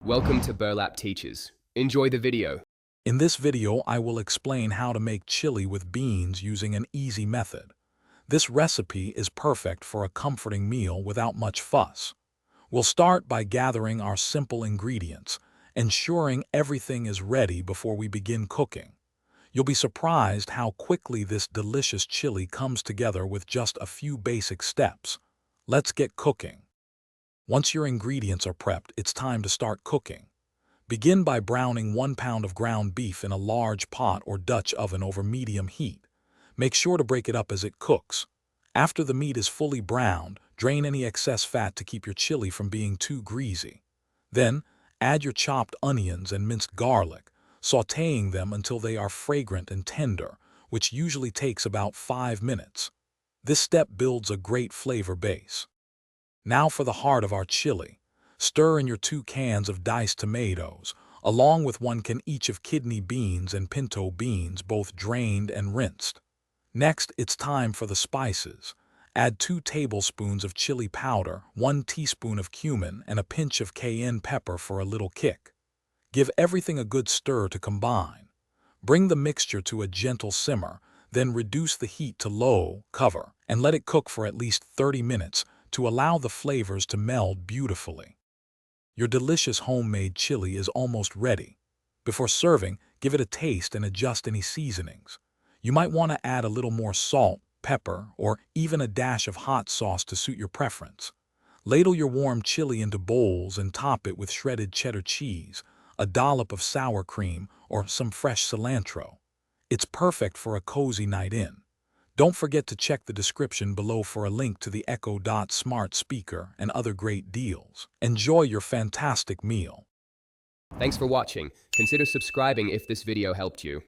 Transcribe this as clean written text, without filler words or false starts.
Welcome to Burlap Teachers. Enjoy the video. In this video, I will explain how to make chili with beans using an easy method. This recipe is perfect for a comforting meal without much fuss. We'll start by gathering our simple ingredients, ensuring everything is ready before we begin cooking. You'll be surprised how quickly this delicious chili comes together with just a few basic steps. Let's get cooking. Once your ingredients are prepped, it's time to start cooking. Begin by browning 1 pound of ground beef in a large pot or Dutch oven over medium heat. Make sure to break it up as it cooks. After the meat is fully browned, drain any excess fat to keep your chili from being too greasy. Then, add your chopped onions and minced garlic, sautéing them until they are fragrant and tender, which usually takes about 5 minutes. This step builds a great flavor base. Now for the heart of our chili. Stir in your 2 cans of diced tomatoes, along with 1 can each of kidney beans and pinto beans, both drained and rinsed. Next, it's time for the spices. Add 2 tablespoons of chili powder, 1 teaspoon of cumin, and a pinch of cayenne pepper for a little kick. Give everything a good stir to combine. Bring the mixture to a gentle simmer, then reduce the heat to low, cover, and let it cook for at least 30 minutes to allow the flavors to meld beautifully. Your delicious homemade chili is almost ready. Before serving, give it a taste and adjust any seasonings. You might want to add a little more salt, pepper, or even a dash of hot sauce to suit your preference. Ladle your warm chili into bowls and top it with shredded cheddar cheese, a dollop of sour cream, or some fresh cilantro. It's perfect for a cozy night in. Don't forget to check the description below for a link to the Echo Dot smart speaker and other great deals. Enjoy your fantastic meal. Thanks for watching. Consider subscribing if this video helped you.